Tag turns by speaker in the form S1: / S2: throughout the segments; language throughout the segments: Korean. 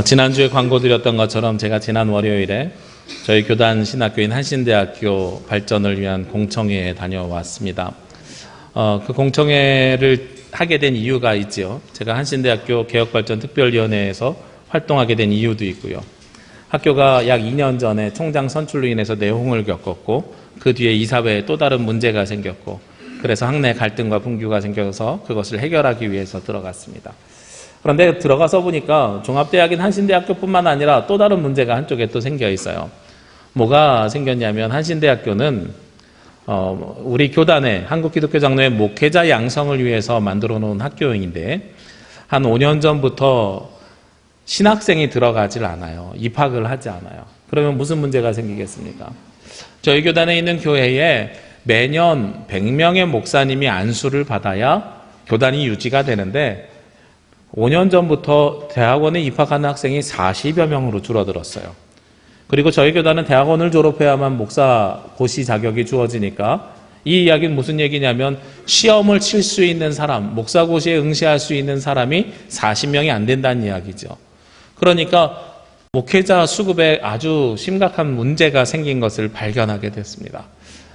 S1: 지난주에 광고 드렸던 것처럼 제가 지난 월요일에 저희 교단 신학교인 한신대학교 발전을 위한 공청회에 다녀왔습니다. 그 공청회를 하게 된 이유가 있지요. 제가 한신대학교 개혁발전특별위원회에서 활동하게 된 이유도 있고요. 학교가 약 2년 전에 총장 선출로 인해서 내홍을 겪었고 그 뒤에 이사회에 또 다른 문제가 생겼고 그래서 학내 갈등과 분규가 생겨서 그것을 해결하기 위해서 들어갔습니다. 그런데 들어가서 보니까 종합대학인 한신대학교뿐만 아니라 또 다른 문제가 한쪽에 또 생겨 있어요. 뭐가 생겼냐면 한신대학교는 우리 교단의 한국기독교장로회 목회자 양성을 위해서 만들어 놓은 학교인데 한 5년 전부터 신학생이 들어가질 않아요. 입학을 하지 않아요. 그러면 무슨 문제가 생기겠습니까? 저희 교단에 있는 교회에 매년 100명의 목사님이 안수를 받아야 교단이 유지가 되는데 5년 전부터 대학원에 입학하는 학생이 40여 명으로 줄어들었어요. 그리고 저희 교단은 대학원을 졸업해야만 목사 고시 자격이 주어지니까 이 이야기는 무슨 얘기냐면 시험을 칠 수 있는 사람, 목사 고시에 응시할 수 있는 사람이 40명이 안 된다는 이야기죠. 그러니까 목회자 수급에 아주 심각한 문제가 생긴 것을 발견하게 됐습니다.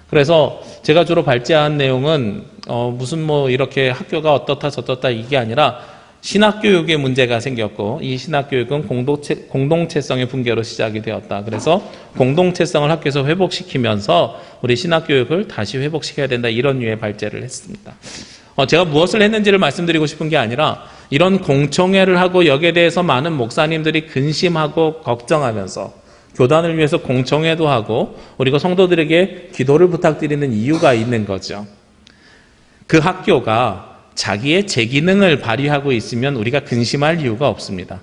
S1: 그래서 제가 주로 발제한 내용은 무슨 이렇게 학교가 어떻다 저떻다 이게 아니라 신학교육에 문제가 생겼고 이 신학교육은 공동체성의 붕괴로 시작이 되었다. 그래서 공동체성을 학교에서 회복시키면서 우리 신학교육을 다시 회복시켜야 된다. 이런 류의 발제를 했습니다. 제가 무엇을 했는지를 말씀드리고 싶은 게 아니라 이런 공청회를 하고 여기에 대해서 많은 목사님들이 근심하고 걱정하면서 교단을 위해서 공청회도 하고 우리가 성도들에게 기도를 부탁드리는 이유가 있는 거죠. 그 학교가 자기의 제기능을 발휘하고 있으면 우리가 근심할 이유가 없습니다.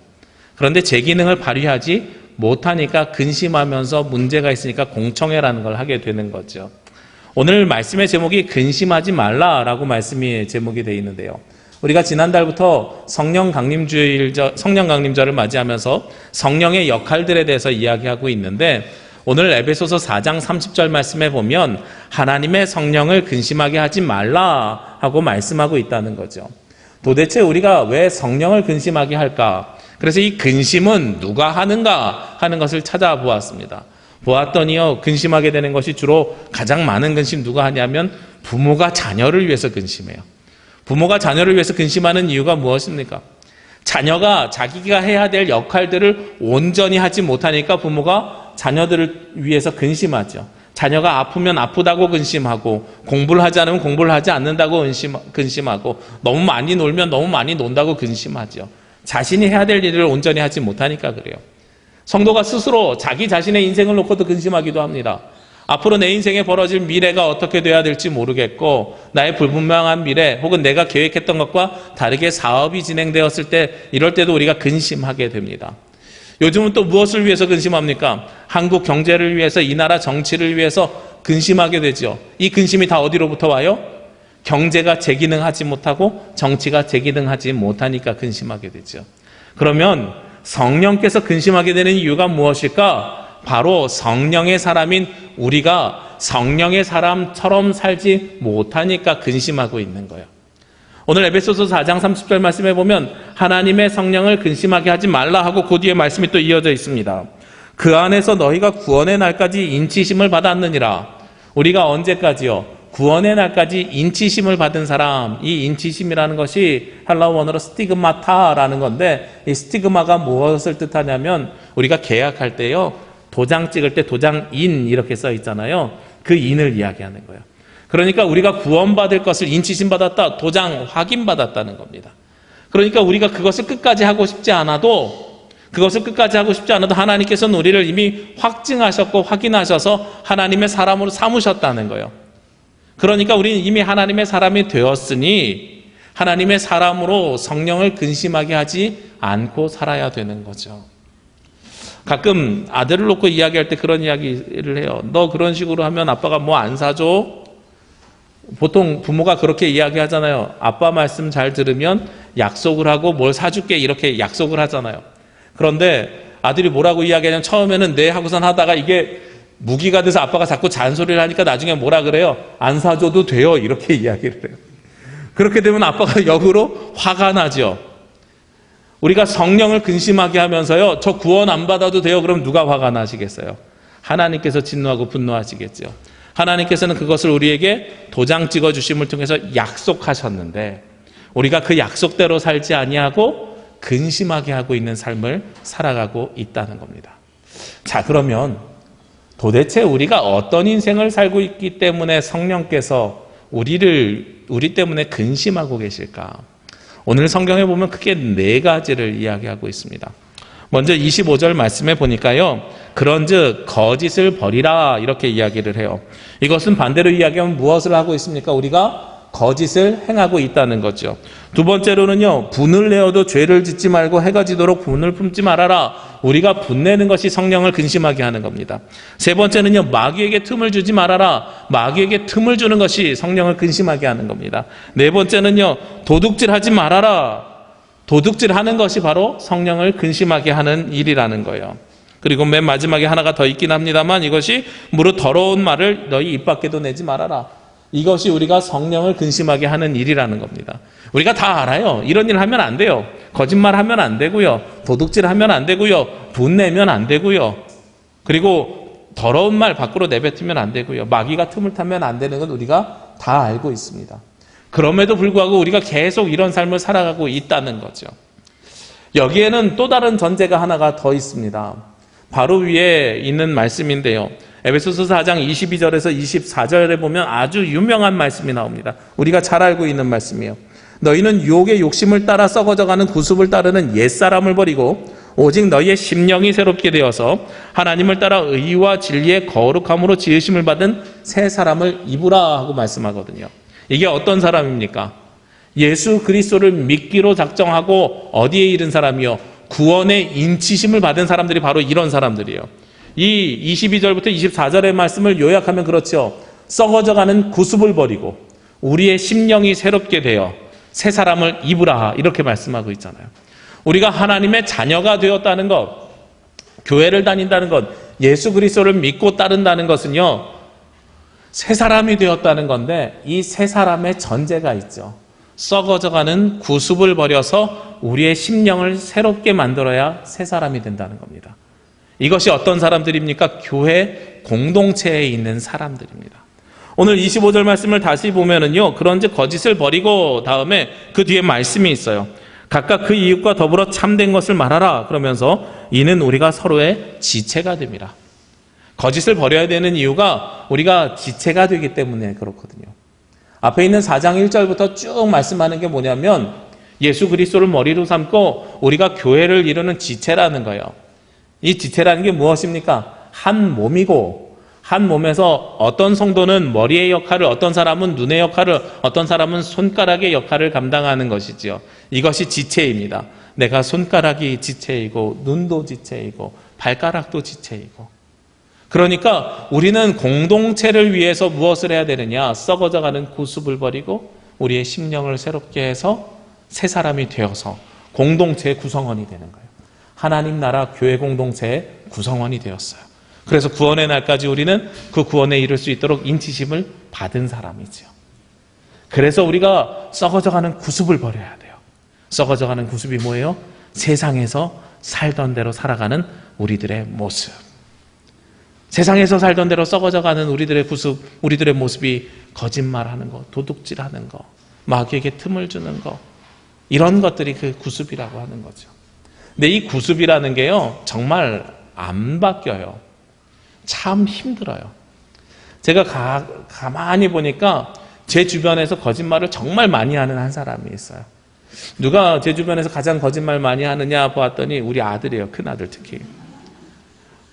S1: 그런데 제기능을 발휘하지 못하니까 근심하면서 문제가 있으니까 공청회라는 걸 하게 되는 거죠. 오늘 말씀의 제목이 근심하지 말라라고 말씀이 제목이 되어 있는데요. 우리가 지난달부터 성령 강림절을 맞이하면서 성령의 역할들에 대해서 이야기하고 있는데 오늘 에베소서 4장 30절 말씀에 보면 하나님의 성령을 근심하게 하지 말라 하고 말씀하고 있다는 거죠. 도대체 우리가 왜 성령을 근심하게 할까? 그래서 이 근심은 누가 하는가 하는 것을 찾아보았습니다. 보았더니요, 근심하게 되는 것이 주로 가장 많은 근심 누가 하냐면 부모가 자녀를 위해서 근심해요. 부모가 자녀를 위해서 근심하는 이유가 무엇입니까? 자녀가 자기가 해야 될 역할들을 온전히 하지 못하니까 부모가 자녀들을 위해서 근심하죠. 자녀가 아프면 아프다고 근심하고 공부를 하지 않으면 공부를 하지 않는다고 근심하고 너무 많이 놀면 너무 많이 논다고 근심하죠. 자신이 해야 될 일을 온전히 하지 못하니까 그래요. 성도가 스스로 자기 자신의 인생을 놓고도 근심하기도 합니다. 앞으로 내 인생에 벌어질 미래가 어떻게 돼야 될지 모르겠고 나의 불분명한 미래 혹은 내가 계획했던 것과 다르게 사업이 진행되었을 때 이럴 때도 우리가 근심하게 됩니다. 요즘은 또 무엇을 위해서 근심합니까? 한국 경제를 위해서 이 나라 정치를 위해서 근심하게 되죠. 이 근심이 다 어디로부터 와요? 경제가 제기능하지 못하고 정치가 제기능하지 못하니까 근심하게 되죠. 그러면 성령께서 근심하게 되는 이유가 무엇일까? 바로 성령의 사람인 우리가 성령의 사람처럼 살지 못하니까 근심하고 있는 거예요. 오늘 에베소서 4장 30절 말씀에 보면 하나님의 성령을 근심하게 하지 말라 하고 그 뒤에 말씀이 또 이어져 있습니다. 그 안에서 너희가 구원의 날까지 인치심을 받았느니라. 우리가 언제까지요? 구원의 날까지 인치심을 받은 사람. 이 인치심이라는 것이 헬라어 원어로 스티그마타라는 건데 이 스티그마가 무엇을 뜻하냐면 우리가 계약할 때요, 도장 찍을 때 도장인 이렇게 써 있잖아요. 그 인을 이야기하는 거예요. 그러니까 우리가 구원받을 것을 인치심 받았다, 도장 확인받았다는 겁니다. 그러니까 우리가 그것을 끝까지 하고 싶지 않아도 하나님께서는 우리를 이미 확증하셨고 확인하셔서 하나님의 사람으로 삼으셨다는 거예요. 그러니까 우리는 이미 하나님의 사람이 되었으니 하나님의 사람으로 성령을 근심하게 하지 않고 살아야 되는 거죠. 가끔 아들을 놓고 이야기할 때 그런 이야기를 해요. 너 그런 식으로 하면 아빠가 뭐 안 사줘? 보통 부모가 그렇게 이야기하잖아요. 아빠 말씀 잘 들으면 약속을 하고 뭘 사줄게 이렇게 약속을 하잖아요. 그런데 아들이 뭐라고 이야기하냐면 처음에는 네 하고선 하다가 이게 무기가 돼서 아빠가 자꾸 잔소리를 하니까 나중에 뭐라 그래요? 안 사줘도 돼요 이렇게 이야기를 해요. 그렇게 되면 아빠가 역으로 화가 나죠. 우리가 성령을 근심하게 하면서요, 저 구원 안 받아도 돼요. 그럼 누가 화가 나시겠어요? 하나님께서 진노하고 분노하시겠죠. 하나님께서는 그것을 우리에게 도장 찍어주심을 통해서 약속하셨는데 우리가 그 약속대로 살지 아니하고 근심하게 하고 있는 삶을 살아가고 있다는 겁니다. 자, 그러면 도대체 우리가 어떤 인생을 살고 있기 때문에 성령께서 우리 때문에 근심하고 계실까? 오늘 성경에 보면 크게 4가지를 이야기하고 있습니다. 먼저 25절 말씀에 보니까요, 그런즉 거짓을 버리라 이렇게 이야기를 해요. 이것은 반대로 이야기하면 무엇을 하고 있습니까? 우리가 거짓을 행하고 있다는 거죠. 두 번째로는요, 분을 내어도 죄를 짓지 말고 해가 지도록 분을 품지 말아라. 우리가 분내는 것이 성령을 근심하게 하는 겁니다. 세 번째는요, 마귀에게 틈을 주지 말아라. 마귀에게 틈을 주는 것이 성령을 근심하게 하는 겁니다. 네 번째는요, 도둑질하지 말아라. 도둑질하는 것이 바로 성령을 근심하게 하는 일이라는 거예요. 그리고 맨 마지막에 하나가 더 있긴 합니다만, 이것이 무릇 더러운 말을 너희 입 밖에도 내지 말아라. 이것이 우리가 성령을 근심하게 하는 일이라는 겁니다. 우리가 다 알아요. 이런 일 하면 안 돼요. 거짓말하면 안 되고요. 도둑질하면 안 되고요. 분내면 안 되고요. 그리고 더러운 말 밖으로 내뱉으면 안 되고요. 마귀가 틈을 타면 안 되는 건 우리가 다 알고 있습니다. 그럼에도 불구하고 우리가 계속 이런 삶을 살아가고 있다는 거죠. 여기에는 또 다른 전제가 하나가 더 있습니다. 바로 위에 있는 말씀인데요. 에베소서 4장 22절에서 24절에 보면 아주 유명한 말씀이 나옵니다. 우리가 잘 알고 있는 말씀이에요. 너희는 유혹의 욕심을 따라 썩어져가는 구습을 따르는 옛사람을 버리고 오직 너희의 심령이 새롭게 되어서 하나님을 따라 의와 진리의 거룩함으로 지으심을 받은 새 사람을 입으라 하고 말씀하거든요. 이게 어떤 사람입니까? 예수 그리스도를 믿기로 작정하고 어디에 이른 사람이요? 구원의 인치심을 받은 사람들이 바로 이런 사람들이에요. 이 22절부터 24절의 말씀을 요약하면 그렇죠. 썩어져가는 구습을 버리고 우리의 심령이 새롭게 되어 새 사람을 입으라 이렇게 말씀하고 있잖아요. 우리가 하나님의 자녀가 되었다는 것, 교회를 다닌다는 것, 예수 그리스도를 믿고 따른다는 것은요, 새 사람이 되었다는 건데 이 새 사람의 전제가 있죠. 썩어져가는 구습을 버려서 우리의 심령을 새롭게 만들어야 새 사람이 된다는 겁니다. 이것이 어떤 사람들입니까? 교회 공동체에 있는 사람들입니다. 오늘 25절 말씀을 다시 보면은요, 그런즉 거짓을 버리고 다음에 그 뒤에 말씀이 있어요. 각각 그 이웃과 더불어 참된 것을 말하라. 그러면서 이는 우리가 서로의 지체가 됩니다. 거짓을 버려야 되는 이유가 우리가 지체가 되기 때문에 그렇거든요. 앞에 있는 4장 1절부터 쭉 말씀하는 게 뭐냐면 예수 그리스도를 머리로 삼고 우리가 교회를 이루는 지체라는 거예요. 이 지체라는 게 무엇입니까? 한 몸이고 한 몸에서 어떤 성도는 머리의 역할을, 어떤 사람은 눈의 역할을, 어떤 사람은 손가락의 역할을 감당하는 것이지요. 이것이 지체입니다. 내가 손가락이 지체이고 눈도 지체이고 발가락도 지체이고. 그러니까 우리는 공동체를 위해서 무엇을 해야 되느냐? 썩어져가는 구습을 버리고 우리의 심령을 새롭게 해서 새 사람이 되어서 공동체의 구성원이 되는 거예요. 하나님 나라 교회 공동체의 구성원이 되었어요. 그래서 구원의 날까지 우리는 그 구원에 이를 수 있도록 인치심을 받은 사람이죠. 그래서 우리가 썩어져가는 구습을 버려야 돼요. 썩어져가는 구습이 뭐예요? 세상에서 살던 대로 살아가는 우리들의 모습. 세상에서 살던 대로 썩어져가는 우리들의 구습, 우리들의 모습이 거짓말하는 거, 도둑질하는 거, 마귀에게 틈을 주는 거, 이런 것들이 그 구습이라고 하는 거죠. 근데 이 구습이라는 게요, 정말 안 바뀌어요. 참 힘들어요. 제가 가만히 보니까 제 주변에서 거짓말을 정말 많이 하는 한 사람이 있어요. 누가 제 주변에서 가장 거짓말 많이 하느냐 보았더니 우리 아들이에요. 큰아들 특히.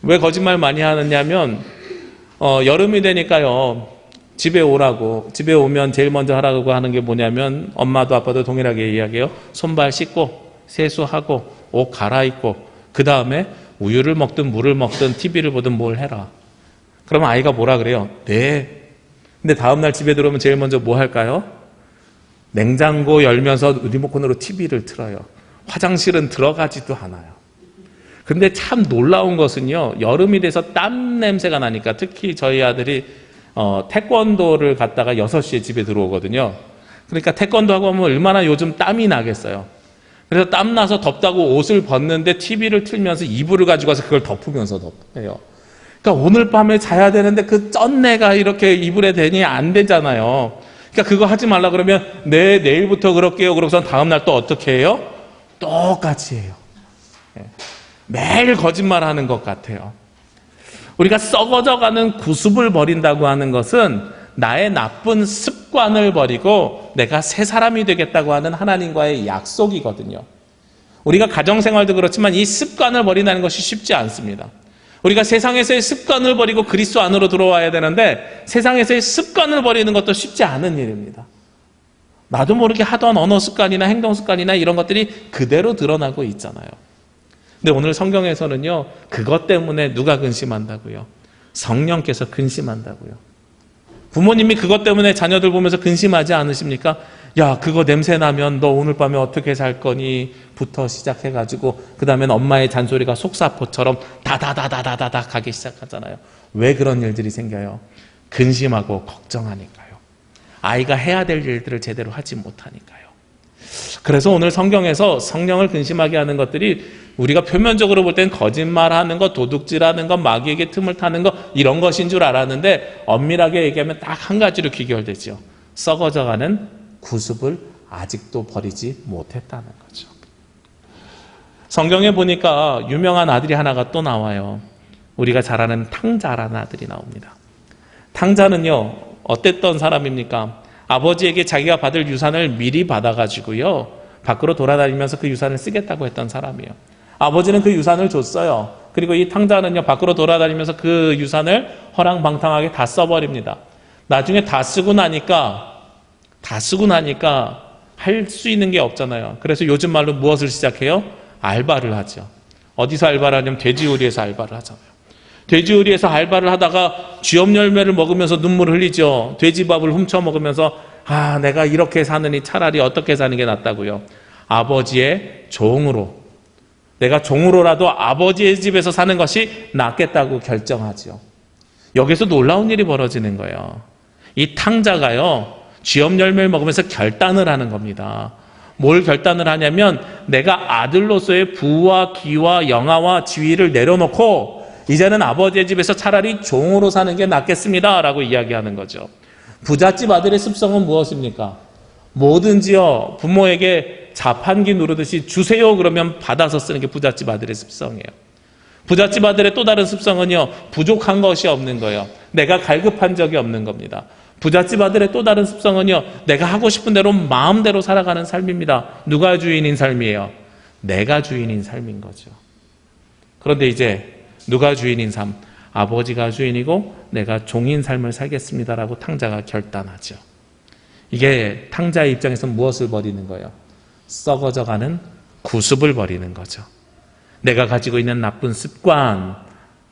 S1: 왜 거짓말 많이 하느냐면 여름이 되니까요. 집에 오라고, 집에 오면 제일 먼저 하라고 하는 게 뭐냐면 엄마도 아빠도 동일하게 이야기해요. 손발 씻고 세수하고 옷 갈아입고 그 다음에 우유를 먹든 물을 먹든 TV를 보든 뭘 해라. 그러면 아이가 뭐라 그래요? 네. 근데 다음날 집에 들어오면 제일 먼저 뭐 할까요? 냉장고 열면서 리모컨으로 TV를 틀어요. 화장실은 들어가지도 않아요. 근데 참 놀라운 것은요, 여름이 돼서 땀 냄새가 나니까 특히 저희 아들이 태권도를 갔다가 6시에 집에 들어오거든요. 그러니까 태권도 하고 하면 얼마나 요즘 땀이 나겠어요. 그래서 땀나서 덥다고 옷을 벗는데 TV를 틀면서 이불을 가지고 와서 그걸 덮으면서 덮어요. 그러니까 오늘 밤에 자야 되는데 그 쩐내가 이렇게 이불에 대니 안 되잖아요. 그러니까 그거 하지 말라 그러면 네, 내일부터 그럴게요. 그러고선 다음날 또 어떻게 해요? 똑같이 해요. 매일 거짓말하는 것 같아요. 우리가 썩어져가는 구습을 버린다고 하는 것은 나의 나쁜 습관을 버리고 내가 새 사람이 되겠다고 하는 하나님과의 약속이거든요. 우리가 가정생활도 그렇지만 이 습관을 버린다는 것이 쉽지 않습니다. 우리가 세상에서의 습관을 버리고 그리스도 안으로 들어와야 되는데 세상에서의 습관을 버리는 것도 쉽지 않은 일입니다. 나도 모르게 하던 언어 습관이나 행동 습관이나 이런 것들이 그대로 드러나고 있잖아요. 근데 오늘 성경에서는요, 그것 때문에 누가 근심한다고요? 성령께서 근심한다고요. 부모님이 그것 때문에 자녀들 보면서 근심하지 않으십니까? 야, 그거 냄새 나면 너 오늘 밤에 어떻게 살 거니? 부터 시작해가지고 그 다음엔 엄마의 잔소리가 속사포처럼 다다다다다다다 가기 시작하잖아요. 왜 그런 일들이 생겨요? 근심하고 걱정하니까요. 아이가 해야 될 일들을 제대로 하지 못하니까요. 그래서 오늘 성경에서 성령을 근심하게 하는 것들이 우리가 표면적으로 볼 땐 거짓말하는 것, 도둑질하는 것, 마귀에게 틈을 타는 것 이런 것인 줄 알았는데 엄밀하게 얘기하면 딱 한 가지로 귀결되죠. 썩어져가는 구습을 아직도 버리지 못했다는 거죠. 성경에 보니까 유명한 아들이 하나가 또 나와요. 우리가 잘 아는 탕자라는 아들이 나옵니다. 탕자는요, 어땠던 사람입니까? 아버지에게 자기가 받을 유산을 미리 받아가지고요, 밖으로 돌아다니면서 그 유산을 쓰겠다고 했던 사람이에요. 아버지는 그 유산을 줬어요. 그리고 이 탕자는요, 밖으로 돌아다니면서 그 유산을 허랑방탕하게 다 써버립니다. 나중에 다 쓰고 나니까 할 수 있는 게 없잖아요. 그래서 요즘 말로 무엇을 시작해요? 알바를 하죠. 어디서 알바를 하냐면 돼지우리에서 알바를 하잖아요. 돼지우리에서 알바를 하다가 쥐업 열매를 먹으면서 눈물을 흘리죠. 돼지밥을 훔쳐 먹으면서 내가 이렇게 사느니 차라리 어떻게 사는 게 낫다고요. 아버지의 종으로, 내가 종으로라도 아버지의 집에서 사는 것이 낫겠다고 결정하죠. 여기서 놀라운 일이 벌어지는 거예요. 이 탕자가요, 쥐업 열매를 먹으면서 결단을 하는 겁니다. 뭘 결단을 하냐면 내가 아들로서의 부와 기와 영화와 지위를 내려놓고 이제는 아버지의 집에서 차라리 종으로 사는 게 낫겠습니다 라고 이야기하는 거죠. 부잣집 아들의 습성은 무엇입니까? 뭐든지요, 부모에게 자판기 누르듯이 주세요 그러면 받아서 쓰는 게 부잣집 아들의 습성이에요. 부잣집 아들의 또 다른 습성은요, 부족한 것이 없는 거예요. 내가 갈급한 적이 없는 겁니다. 부잣집 아들의 또 다른 습성은요, 내가 하고 싶은 대로 마음대로 살아가는 삶입니다. 누가 주인인 삶이에요? 내가 주인인 삶인 거죠. 그런데 이제 누가 주인인 삶? 아버지가 주인이고 내가 종인 삶을 살겠습니다라고 탕자가 결단하죠. 이게 탕자의 입장에서 무엇을 버리는 거예요? 썩어져가는 구습을 버리는 거죠. 내가 가지고 있는 나쁜 습관,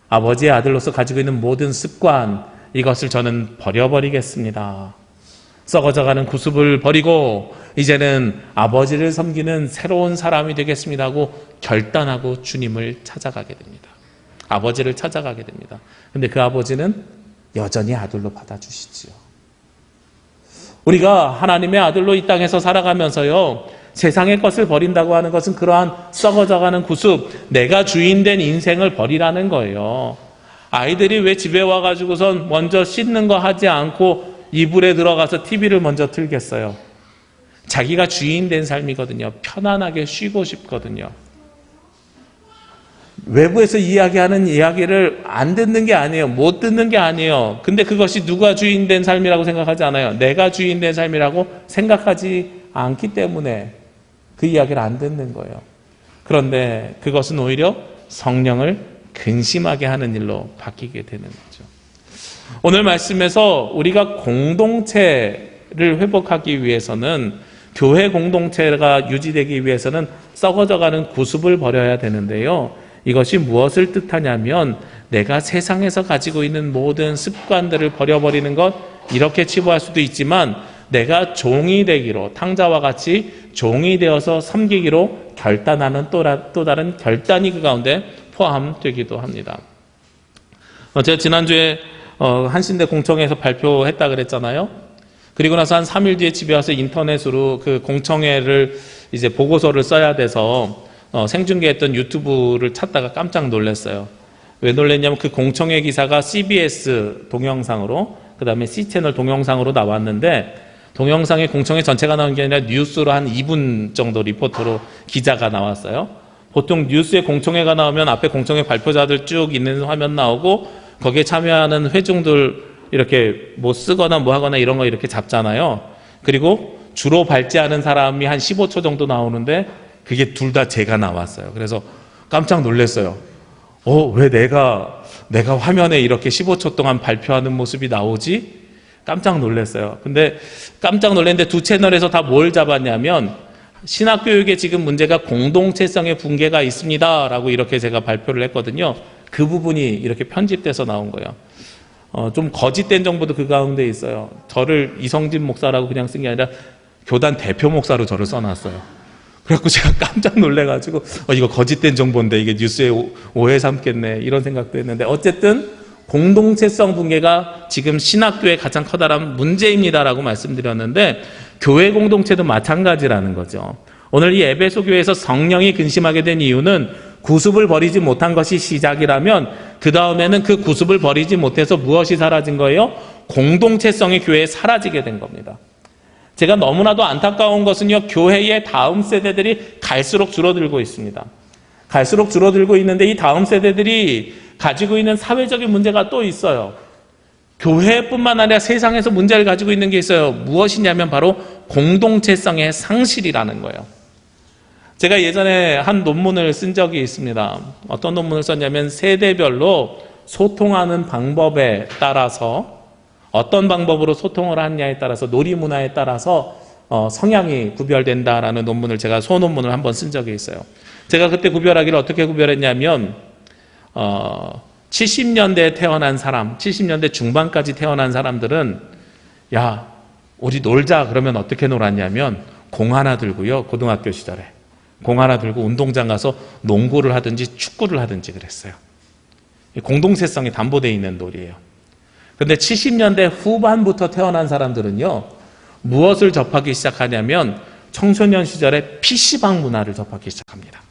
S1: 아버지의 아들로서 가지고 있는 모든 습관, 이것을 저는 버려버리겠습니다. 썩어져가는 구습을 버리고 이제는 아버지를 섬기는 새로운 사람이 되겠습니다 하고 결단하고 주님을 찾아가게 됩니다. 아버지를 찾아가게 됩니다. 근데 그 아버지는 여전히 아들로 받아주시지요. 우리가 하나님의 아들로 이 땅에서 살아가면서요, 세상의 것을 버린다고 하는 것은 그러한 썩어져가는 구습, 내가 주인된 인생을 버리라는 거예요. 아이들이 왜 집에 와가지고선 먼저 씻는 거 하지 않고 이불에 들어가서 TV를 먼저 틀겠어요? 자기가 주인된 삶이거든요. 편안하게 쉬고 싶거든요. 외부에서 이야기하는 이야기를 안 듣는 게 아니에요. 못 듣는 게 아니에요. 근데 그것이 누가 주인된 삶이라고 생각하지 않아요. 내가 주인된 삶이라고 생각하지 않기 때문에 그 이야기를 안 듣는 거예요. 그런데 그것은 오히려 성령을 근심하게 하는 일로 바뀌게 되는 거죠. 오늘 말씀에서 우리가 공동체를 회복하기 위해서는, 교회 공동체가 유지되기 위해서는 썩어져가는 구습을 버려야 되는데요. 이것이 무엇을 뜻하냐면 내가 세상에서 가지고 있는 모든 습관들을 버려버리는 것, 이렇게 치부할 수도 있지만 내가 종이 되기로, 탕자와 같이 종이 되어서 섬기기로 결단하는 또 다른 결단이 그 가운데 포함되기도 합니다. 제가 지난주에 한신대 공청회에서 발표했다 그랬잖아요. 그리고 나서 한 3일 뒤에 집에 와서 인터넷으로 그 공청회를 이제 보고서를 써야 돼서 생중계했던 유튜브를 찾다가 깜짝 놀랐어요. 왜 놀랐냐면 그 공청회 기사가 CBS 동영상으로, 그 다음에 C채널 동영상으로 나왔는데, 동영상에 공청회 전체가 나온 게 아니라 뉴스로 한 2분 정도 리포터로 기자가 나왔어요. 보통 뉴스에 공청회가 나오면 앞에 공청회 발표자들 쭉 있는 화면 나오고, 거기에 참여하는 회중들 이렇게 뭐 쓰거나 뭐 하거나 이런 거 이렇게 잡잖아요. 그리고 주로 발제하는 사람이 한 15초 정도 나오는데, 그게 둘 다 제가 나왔어요. 그래서 깜짝 놀랐어요. 왜 내가 화면에 이렇게 15초 동안 발표하는 모습이 나오지? 깜짝 놀랐어요. 근데 깜짝 놀랐는데 두 채널에서 다 뭘 잡았냐면, 신학교육에 지금 문제가 공동체성의 붕괴가 있습니다 라고 이렇게 제가 발표를 했거든요. 그 부분이 이렇게 편집돼서 나온 거예요. 좀 거짓된 정보도 그 가운데 있어요. 저를 이성진 목사라고 그냥 쓴 게 아니라 교단 대표 목사로 저를 써놨어요. 그래갖고 제가 깜짝 놀래가지고 이거 거짓된 정보인데 이게 뉴스에 오해 삼겠네 이런 생각도 했는데, 어쨌든 공동체성 붕괴가 지금 신학교의 가장 커다란 문제입니다라고 말씀드렸는데, 교회 공동체도 마찬가지라는 거죠. 오늘 이 에베소 교회에서 성령이 근심하게 된 이유는 구습을 버리지 못한 것이 시작이라면, 그 다음에는 그 구습을 버리지 못해서 무엇이 사라진 거예요? 공동체성이 교회에 사라지게 된 겁니다. 제가 너무나도 안타까운 것은요, 교회의 다음 세대들이 갈수록 줄어들고 있습니다. 갈수록 줄어들고 있는데, 이 다음 세대들이 가지고 있는 사회적인 문제가 또 있어요. 교회뿐만 아니라 세상에서 문제를 가지고 있는 게 있어요. 무엇이냐면 바로 공동체성의 상실이라는 거예요. 제가 예전에 한 논문을 쓴 적이 있습니다. 어떤 논문을 썼냐면, 세대별로 소통하는 방법에 따라서, 어떤 방법으로 소통을 하느냐에 따라서, 놀이문화에 따라서 성향이 구별된다라는 논문을 제가 소논문을 한번 쓴 적이 있어요. 제가 그때 구별하기를 어떻게 구별했냐면, 70년대에 태어난 사람, 70년대 중반까지 태어난 사람들은, 야, 우리 놀자 그러면 어떻게 놀았냐면, 공 하나 들고요, 고등학교 시절에 공 하나 들고 운동장 가서 농구를 하든지 축구를 하든지 그랬어요. 공동체성이 담보되어 있는 놀이에요. 근데 70년대 후반부터 태어난 사람들은요, 무엇을 접하기 시작하냐면 청소년 시절에 PC방 문화를 접하기 시작합니다.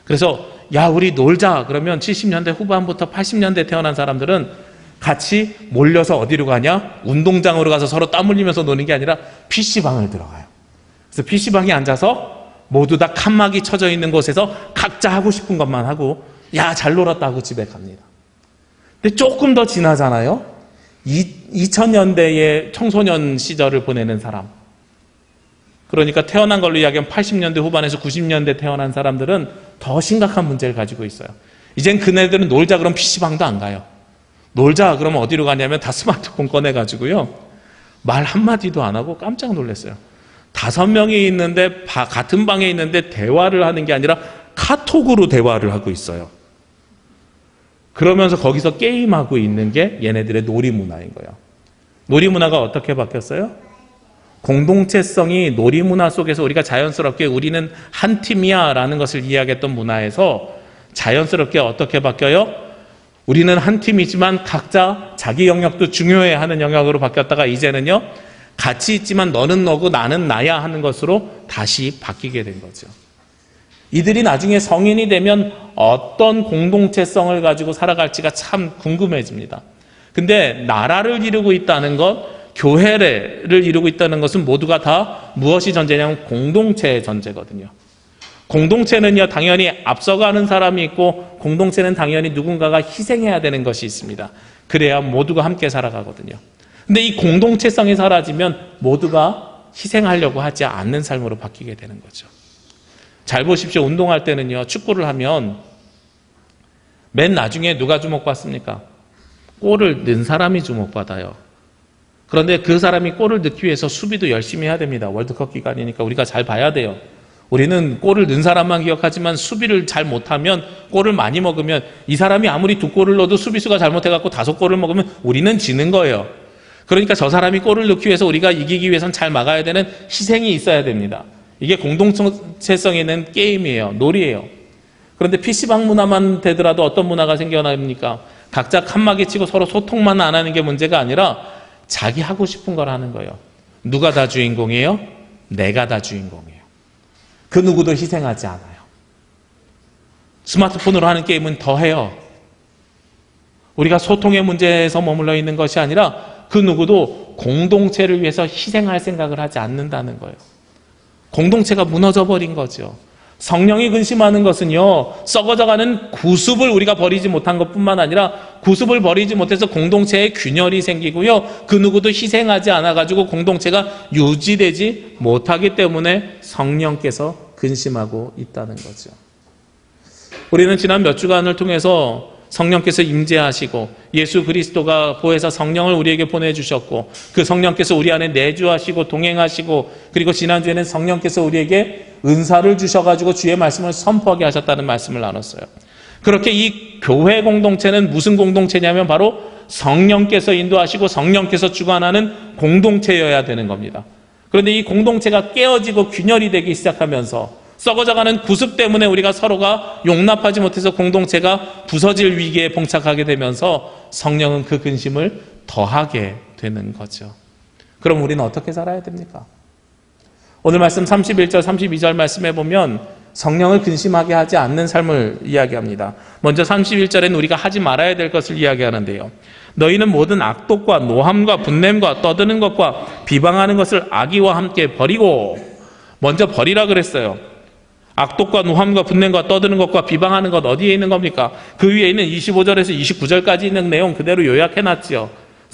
S1: 그래서 야, 우리 놀자 그러면 70년대 후반부터 80년대 태어난 사람들은 같이 몰려서 어디로 가냐? 운동장으로 가서 서로 땀 흘리면서 노는 게 아니라 PC방을 들어가요. 그래서 PC방에 앉아서 모두 다 칸막이 쳐져 있는 곳에서 각자 하고 싶은 것만 하고, 야, 잘 놀았다 하고 집에 갑니다. 근데 조금 더 지나잖아요. 2000년대의 청소년 시절을 보내는 사람, 그러니까 태어난 걸로 이야기하면 80년대 후반에서 90년대 태어난 사람들은 더 심각한 문제를 가지고 있어요. 이젠 그네들은 놀자 그러면 PC방도 안 가요. 놀자 그러면 어디로 가냐면 다 스마트폰 꺼내가지고요, 말 한마디도 안 하고 깜짝 놀랐어요. 5명이 있는데, 같은 방에 있는데 대화를 하는 게 아니라 카톡으로 대화를 하고 있어요. 그러면서 거기서 게임하고 있는 게 얘네들의 놀이문화인 거예요. 놀이문화가 어떻게 바뀌었어요? 공동체성이 놀이문화 속에서 우리가 자연스럽게 우리는 한 팀이야 라는 것을 이야기했던 문화에서 자연스럽게 어떻게 바뀌어요? 우리는 한 팀이지만 각자 자기 영역도 중요해 하는 영역으로 바뀌었다가, 이제는요, 같이 있지만 너는 너고 나는 나야 하는 것으로 다시 바뀌게 된 거죠. 이들이 나중에 성인이 되면 어떤 공동체성을 가지고 살아갈지가 참 궁금해집니다. 근데 나라를 이루고 있다는 것, 교회를 이루고 있다는 것은 모두가 다 무엇이 전제냐면 공동체의 전제거든요. 공동체는요, 당연히 앞서가는 사람이 있고, 공동체는 당연히 누군가가 희생해야 되는 것이 있습니다. 그래야 모두가 함께 살아가거든요. 근데 이 공동체성이 사라지면 모두가 희생하려고 하지 않는 삶으로 바뀌게 되는 거죠. 잘 보십시오. 운동할 때는요, 축구를 하면 맨 나중에 누가 주목받습니까? 골을 넣은 사람이 주목받아요. 그런데 그 사람이 골을 넣기 위해서 수비도 열심히 해야 됩니다. 월드컵 기간이니까 우리가 잘 봐야 돼요. 우리는 골을 넣은 사람만 기억하지만 수비를 잘 못하면, 골을 많이 먹으면, 이 사람이 아무리 2골을 넣어도 수비수가 잘못해갖고 5골을 먹으면 우리는 지는 거예요. 그러니까 저 사람이 골을 넣기 위해서 우리가 이기기 위해서는 잘 막아야 되는 희생이 있어야 됩니다. 이게 공동체성이 있는 게임이에요. 놀이에요. 그런데 PC방 문화만 되더라도 어떤 문화가 생겨납니까? 각자 칸막이 치고 서로 소통만 안 하는 게 문제가 아니라 자기 하고 싶은 걸 하는 거예요. 누가 다 주인공이에요? 내가 다 주인공이에요. 그 누구도 희생하지 않아요. 스마트폰으로 하는 게임은 더 해요. 우리가 소통의 문제에서 머물러 있는 것이 아니라 그 누구도 공동체를 위해서 희생할 생각을 하지 않는다는 거예요. 공동체가 무너져 버린 거죠. 성령이 근심하는 것은요, 썩어져가는 구습을 우리가 버리지 못한 것뿐만 아니라 구습을 버리지 못해서 공동체에 균열이 생기고요, 그 누구도 희생하지 않아가지고 공동체가 유지되지 못하기 때문에 성령께서 근심하고 있다는 거죠. 우리는 지난 몇 주간을 통해서 성령께서 임재하시고 예수 그리스도가 보혜사 성령을 우리에게 보내주셨고 그 성령께서 우리 안에 내주하시고 동행하시고 그리고 지난주에는 성령께서 우리에게 은사를 주셔가지고 주의 말씀을 선포하게 하셨다는 말씀을 나눴어요. 그렇게 이 교회 공동체는 무슨 공동체냐면 바로 성령께서 인도하시고 성령께서 주관하는 공동체여야 되는 겁니다. 그런데 이 공동체가 깨어지고 균열이 되기 시작하면서 썩어져가는 구습 때문에 우리가 서로가 용납하지 못해서 공동체가 부서질 위기에 봉착하게 되면서 성령은 그 근심을 더하게 되는 거죠. 그럼 우리는 어떻게 살아야 됩니까? 오늘 말씀 31절, 32절 말씀에 보면 성령을 근심하게 하지 않는 삶을 이야기합니다. 먼저 31절에는 우리가 하지 말아야 될 것을 이야기하는데요. 너희는 모든 악독과 노함과 분냄과 떠드는 것과 비방하는 것을 악의와 함께 버리고, 먼저 버리라 그랬어요. 악독과 노함과 분냄과 떠드는 것과 비방하는 것 어디에 있는 겁니까? 그 위에 있는 25절에서 29절까지 있는 내용 그대로 요약해놨지요.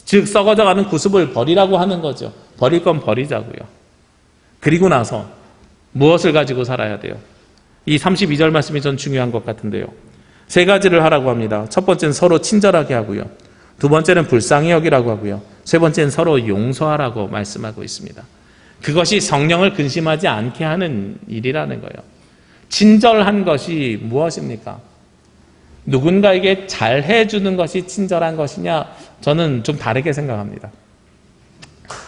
S1: 즉 썩어져가는 구습을 버리라고 하는 거죠. 버릴 건 버리자고요. 그리고 나서 무엇을 가지고 살아야 돼요? 이 32절 말씀이 전 중요한 것 같은데요. 세 가지를 하라고 합니다. 첫 번째는 서로 친절하게 하고요. 두 번째는 불쌍히 여기라고 하고요. 세 번째는 서로 용서하라고 말씀하고 있습니다. 그것이 성령을 근심하지 않게 하는 일이라는 거예요. 친절한 것이 무엇입니까? 누군가에게 잘 해주는 것이 친절한 것이냐? 저는 좀 다르게 생각합니다.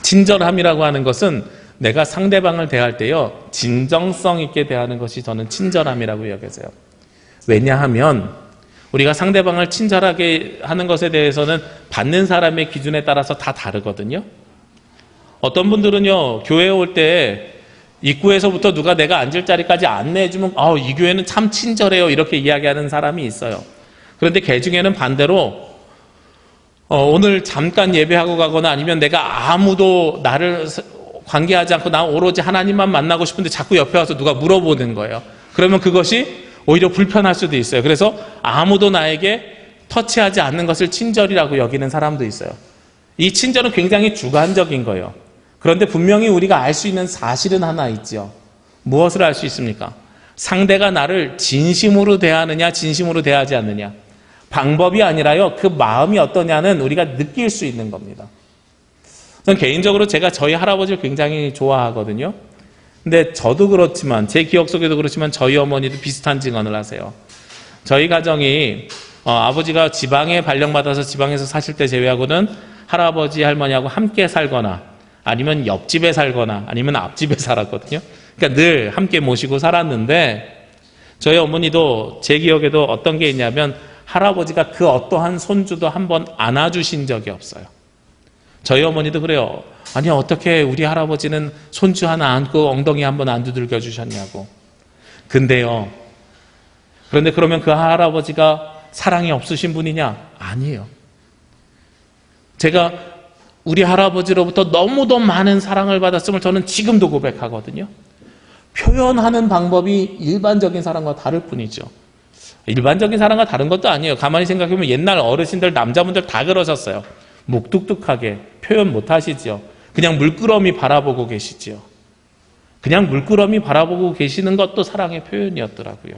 S1: 친절함이라고 하는 것은 내가 상대방을 대할 때요, 진정성 있게 대하는 것이 저는 친절함이라고 여겨져요. 왜냐하면 우리가 상대방을 친절하게 하는 것에 대해서는 받는 사람의 기준에 따라서 다 다르거든요. 어떤 분들은요, 교회에 올 때 입구에서부터 누가 내가 앉을 자리까지 안내해주면 이 교회는 참 친절해요 이렇게 이야기하는 사람이 있어요. 그런데 그 중에는 반대로 오늘 잠깐 예배하고 가거나 아니면 내가 아무도 나를 관계하지 않고 나 오로지 하나님만 만나고 싶은데 자꾸 옆에 와서 누가 물어보는 거예요. 그러면 그것이 오히려 불편할 수도 있어요. 그래서 아무도 나에게 터치하지 않는 것을 친절이라고 여기는 사람도 있어요. 이 친절은 굉장히 주관적인 거예요. 그런데 분명히 우리가 알 수 있는 사실은 하나 있죠. 무엇을 알 수 있습니까? 상대가 나를 진심으로 대하느냐 진심으로 대하지 않느냐. 방법이 아니라요, 그 마음이 어떠냐는 우리가 느낄 수 있는 겁니다. 저는 개인적으로 제가 저희 할아버지를 굉장히 좋아하거든요. 근데 저도 그렇지만 제 기억 속에도 그렇지만 저희 어머니도 비슷한 증언을 하세요. 저희 가정이 아버지가 지방에 발령받아서 지방에서 사실 때 제외하고는 할아버지 할머니하고 함께 살거나 아니면 옆집에 살거나 아니면 앞집에 살았거든요. 그러니까 늘 함께 모시고 살았는데 저희 어머니도 제 기억에도 어떤 게 있냐면 할아버지가 그 어떠한 손주도 한번 안아주신 적이 없어요. 저희 어머니도 그래요. 아니 어떻게 우리 할아버지는 손주 하나 안고 엉덩이 한번 안 두들겨 주셨냐고. 근데요, 그런데 그러면 그 할아버지가 사랑이 없으신 분이냐? 아니에요. 제가 우리 할아버지로부터 너무도 많은 사랑을 받았음을 저는 지금도 고백하거든요. 표현하는 방법이 일반적인 사랑과 다를 뿐이죠. 일반적인 사랑과 다른 것도 아니에요. 가만히 생각해보면 옛날 어르신들, 남자분들 다 그러셨어요. 묵뚝뚝하게 표현 못 하시죠. 그냥 물끄러미 바라보고 계시죠. 그냥 물끄러미 바라보고 계시는 것도 사랑의 표현이었더라고요.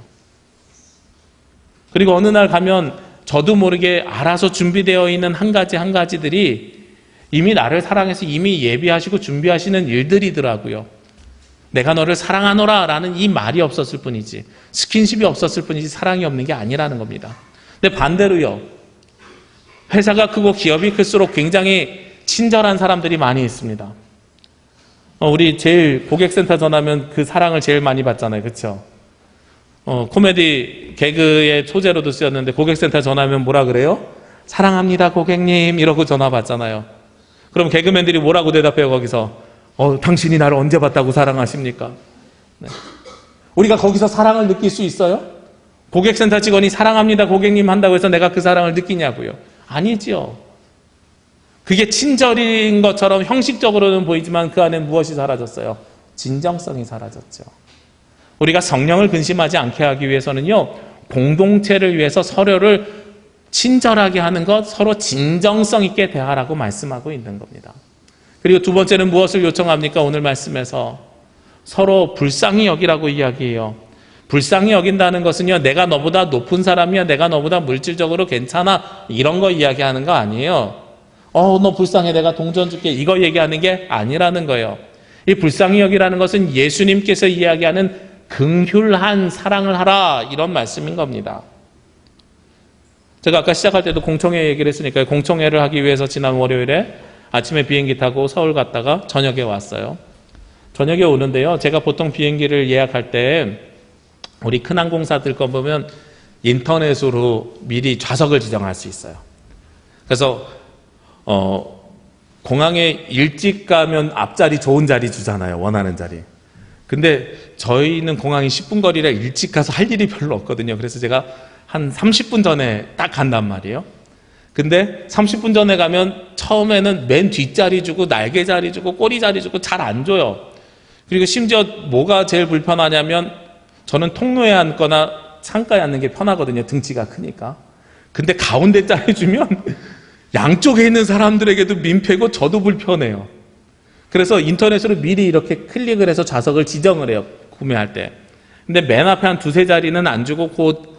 S1: 그리고 어느 날 가면 저도 모르게 알아서 준비되어 있는 한 가지들이 이미 나를 사랑해서 이미 예비하시고 준비하시는 일들이더라고요. 내가 너를 사랑하노라 라는 이 말이 없었을 뿐이지, 스킨십이 없었을 뿐이지 사랑이 없는 게 아니라는 겁니다. 근데 반대로요, 회사가 크고 기업이 클수록 굉장히 친절한 사람들이 많이 있습니다. 우리 제일 고객센터 전화하면 그 사랑을 제일 많이 받잖아요. 그렇죠? 코미디 개그의 소재로도 쓰였는데 고객센터 전화하면 뭐라 그래요? 사랑합니다 고객님 이러고 전화 받잖아요. 그럼 개그맨들이 뭐라고 대답해요? 거기서 당신이 나를 언제 봤다고 사랑하십니까? 네. 우리가 거기서 사랑을 느낄 수 있어요? 고객센터 직원이 사랑합니다 고객님 한다고 해서 내가 그 사랑을 느끼냐고요? 아니죠. 그게 친절인 것처럼 형식적으로는 보이지만 그 안에 무엇이 사라졌어요? 진정성이 사라졌죠. 우리가 성령을 근심하지 않게 하기 위해서는요, 공동체를 위해서 서로를 친절하게 하는 것, 서로 진정성 있게 대하라고 말씀하고 있는 겁니다. 그리고 두 번째는 무엇을 요청합니까? 오늘 말씀에서 서로 불쌍히 여기라고 이야기해요. 불쌍히 여긴다는 것은요, 내가 너보다 높은 사람이야, 내가 너보다 물질적으로 괜찮아, 이런 거 이야기하는 거 아니에요. 너 불쌍해, 내가 동전 줄게, 이거 얘기하는 게 아니라는 거예요. 이 불쌍히 여기라는 것은 예수님께서 이야기하는 긍휼한 사랑을 하라, 이런 말씀인 겁니다. 제가 아까 시작할 때도 공청회 얘기를 했으니까요. 공청회를 하기 위해서 지난 월요일에 아침에 비행기 타고 서울 갔다가 저녁에 왔어요. 저녁에 오는데요, 제가 보통 비행기를 예약할 때 우리 큰 항공사들 거 보면 인터넷으로 미리 좌석을 지정할 수 있어요. 그래서 공항에 일찍 가면 앞자리 좋은 자리 주잖아요. 원하는 자리. 근데 저희는 공항이 10분 거리라 일찍 가서 할 일이 별로 없거든요. 그래서 제가 한 30분 전에 딱 간단 말이에요. 근데 30분 전에 가면 처음에는 맨 뒷자리 주고 날개 자리 주고 꼬리 자리 주고 잘 안 줘요. 그리고 심지어 뭐가 제일 불편하냐면 저는 통로에 앉거나 창가에 앉는 게 편하거든요. 등치가 크니까. 근데 가운데 자리 주면 양쪽에 있는 사람들에게도 민폐고 저도 불편해요. 그래서 인터넷으로 미리 이렇게 클릭을 해서 좌석을 지정을 해요. 구매할 때. 근데 맨 앞에 한 두세 자리는 안 주고 그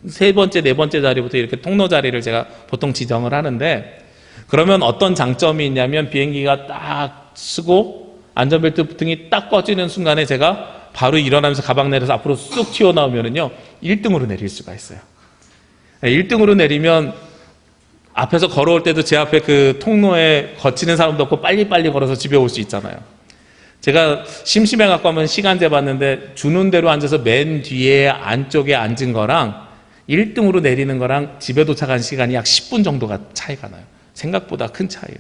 S1: 세 번째, 네 번째 자리부터 이렇게 통로 자리를 제가 보통 지정을 하는데, 그러면 어떤 장점이 있냐면 비행기가 딱 쓰고 안전벨트 등이 딱 꺼지는 순간에 제가 바로 일어나면서 가방 내려서 앞으로 쑥 튀어나오면은요 1등으로 내릴 수가 있어요. 1등으로 내리면 앞에서 걸어올 때도 제 앞에 그 통로에 거치는 사람도 없고 빨리빨리 걸어서 집에 올 수 있잖아요. 제가 심심해 갖고 한번 시간 재봤는데 주는 대로 앉아서 맨 뒤에 안쪽에 앉은 거랑 1등으로 내리는 거랑 집에 도착한 시간이 약 10분 정도가 차이가 나요. 생각보다 큰 차이예요.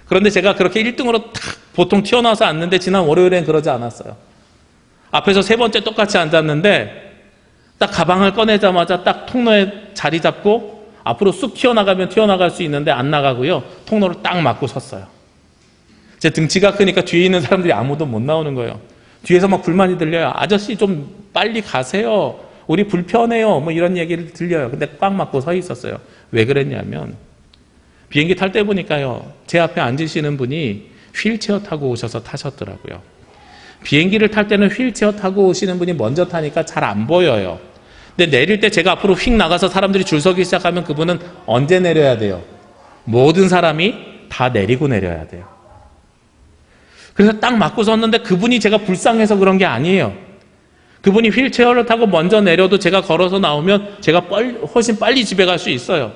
S1: 그런데 제가 그렇게 1등으로 탁 보통 튀어나와서 앉는데 지난 월요일엔 그러지 않았어요. 앞에서 세 번째 똑같이 앉았는데 딱 가방을 꺼내자마자 딱 통로에 자리 잡고 앞으로 쑥 튀어나가면 튀어나갈 수 있는데 안 나가고요. 통로를 딱 막고 섰어요. 제 등치가 크니까 뒤에 있는 사람들이 아무도 못 나오는 거예요. 뒤에서 막 불만이 들려요. 아저씨 좀 빨리 가세요. 우리 불편해요. 뭐 이런 얘기를 들려요. 근데 꽉 막고 서 있었어요. 왜 그랬냐면 비행기 탈 때 보니까요. 제 앞에 앉으시는 분이 휠체어 타고 오셔서 타셨더라고요. 비행기를 탈 때는 휠체어 타고 오시는 분이 먼저 타니까 잘 안 보여요. 근데 내릴 때 제가 앞으로 휙 나가서 사람들이 줄 서기 시작하면 그분은 언제 내려야 돼요? 모든 사람이 다 내리고 내려야 돼요. 그래서 딱 맞고 섰는데 그분이 제가 불쌍해서 그런 게 아니에요. 그분이 휠체어를 타고 먼저 내려도 제가 걸어서 나오면 제가 훨씬 빨리 집에 갈 수 있어요.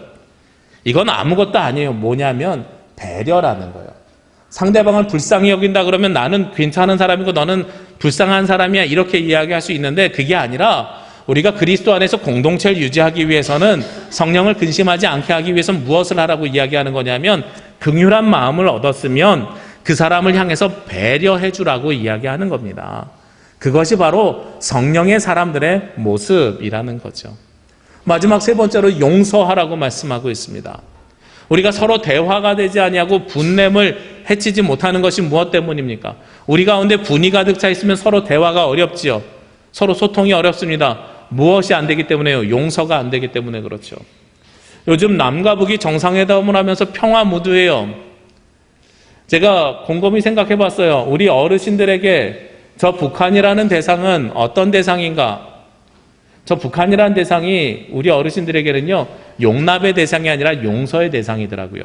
S1: 이건 아무것도 아니에요. 뭐냐면 배려라는 거예요. 상대방을 불쌍히 여긴다 그러면 나는 괜찮은 사람이고 너는 불쌍한 사람이야 이렇게 이야기할 수 있는데 그게 아니라 우리가 그리스도 안에서 공동체를 유지하기 위해서는 성령을 근심하지 않게 하기 위해서는 무엇을 하라고 이야기하는 거냐면 긍휼한 마음을 얻었으면 그 사람을 향해서 배려해 주라고 이야기하는 겁니다. 그것이 바로 성령의 사람들의 모습이라는 거죠. 마지막 세 번째로 용서하라고 말씀하고 있습니다. 우리가 서로 대화가 되지 아니하고 분냄을 해치지 못하는 것이 무엇 때문입니까? 우리 가운데 분이 가득 차 있으면 서로 대화가 어렵지요. 서로 소통이 어렵습니다. 무엇이 안 되기 때문에요? 용서가 안 되기 때문에 그렇죠. 요즘 남과 북이 정상회담을 하면서 평화 무드예요. 제가 곰곰이 생각해 봤어요. 우리 어르신들에게 저 북한이라는 대상은 어떤 대상인가? 저 북한이라는 대상이 우리 어르신들에게는요, 용납의 대상이 아니라 용서의 대상이더라고요.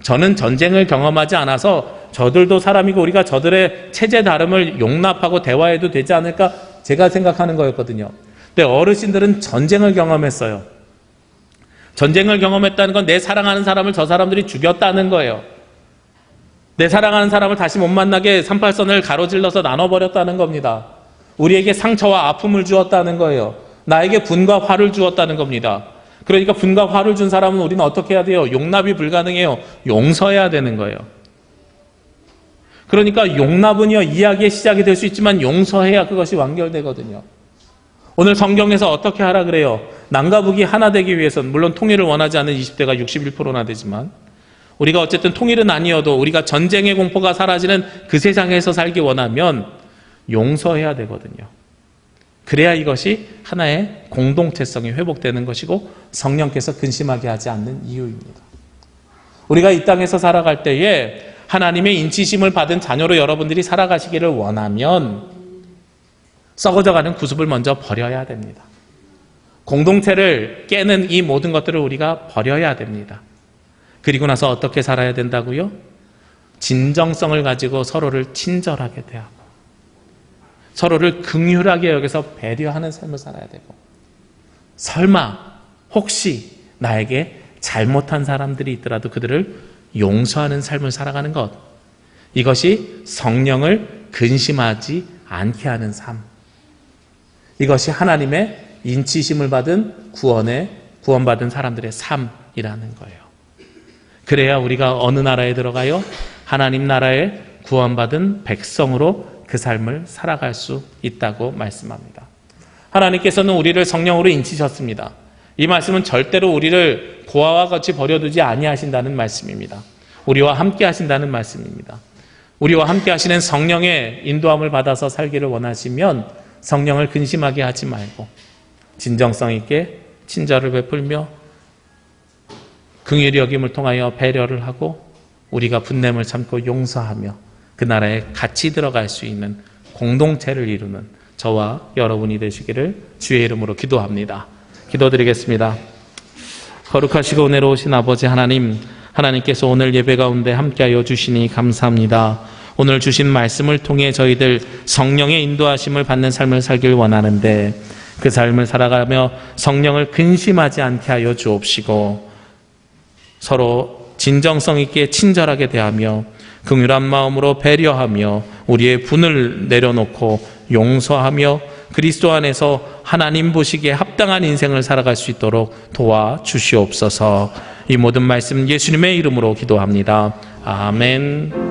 S1: 저는 전쟁을 경험하지 않아서 저들도 사람이고 우리가 저들의 체제 다름을 용납하고 대화해도 되지 않을까 제가 생각하는 거였거든요. 근데 어르신들은 전쟁을 경험했어요. 전쟁을 경험했다는 건 내 사랑하는 사람을 저 사람들이 죽였다는 거예요. 내 사랑하는 사람을 다시 못 만나게 38선을 가로질러서 나눠버렸다는 겁니다. 우리에게 상처와 아픔을 주었다는 거예요. 나에게 분과 화를 주었다는 겁니다. 그러니까 분과 화를 준 사람은 우리는 어떻게 해야 돼요? 용납이 불가능해요. 용서해야 되는 거예요. 그러니까 용납은요, 이야기의 시작이 될 수 있지만 용서해야 그것이 완결되거든요. 오늘 성경에서 어떻게 하라 그래요? 남과 북이 하나 되기 위해서는, 물론 통일을 원하지 않는 20대가 61%나 되지만, 우리가 어쨌든 통일은 아니어도 우리가 전쟁의 공포가 사라지는 그 세상에서 살기 원하면 용서해야 되거든요. 그래야 이것이 하나의 공동체성이 회복되는 것이고 성령께서 근심하게 하지 않는 이유입니다. 우리가 이 땅에서 살아갈 때에 하나님의 인치심을 받은 자녀로 여러분들이 살아가시기를 원하면 썩어져가는 구습을 먼저 버려야 됩니다. 공동체를 깨는 이 모든 것들을 우리가 버려야 됩니다. 그리고 나서 어떻게 살아야 된다고요? 진정성을 가지고 서로를 친절하게 대하고 서로를 긍휼하게 여겨서 배려하는 삶을 살아야 되고, 설마 혹시 나에게 잘못한 사람들이 있더라도 그들을 용서하는 삶을 살아가는 것, 이것이 성령을 근심하지 않게 하는 삶, 이것이 하나님의 인치심을 받은 구원받은 사람들의 삶이라는 거예요. 그래야 우리가 어느 나라에 들어가요? 하나님 나라에 구원받은 백성으로 그 삶을 살아갈 수 있다고 말씀합니다. 하나님께서는 우리를 성령으로 인치셨습니다. 이 말씀은 절대로 우리를 고아와 같이 버려두지 아니하신다는 말씀입니다. 우리와 함께 하신다는 말씀입니다. 우리와 함께 하시는 성령의 인도함을 받아서 살기를 원하시면 성령을 근심하게 하지 말고 진정성 있게 친절을 베풀며 긍휼히 여김을 통하여 배려를 하고 우리가 분냄을 참고 용서하며 그 나라에 같이 들어갈 수 있는 공동체를 이루는 저와 여러분이 되시기를 주의 이름으로 기도합니다. 기도드리겠습니다. 거룩하시고 은혜로우신 아버지 하나님, 하나님께서 오늘 예배 가운데 함께하여 주시니 감사합니다. 오늘 주신 말씀을 통해 저희들 성령의 인도하심을 받는 삶을 살길 원하는데 그 삶을 살아가며 성령을 근심하지 않게 하여 주옵시고 서로 진정성 있게 친절하게 대하며 긍휼한 마음으로 배려하며 우리의 분을 내려놓고 용서하며 그리스도 안에서 하나님 보시기에 합당한 인생을 살아갈 수 있도록 도와주시옵소서. 이 모든 말씀 예수님의 이름으로 기도합니다. 아멘.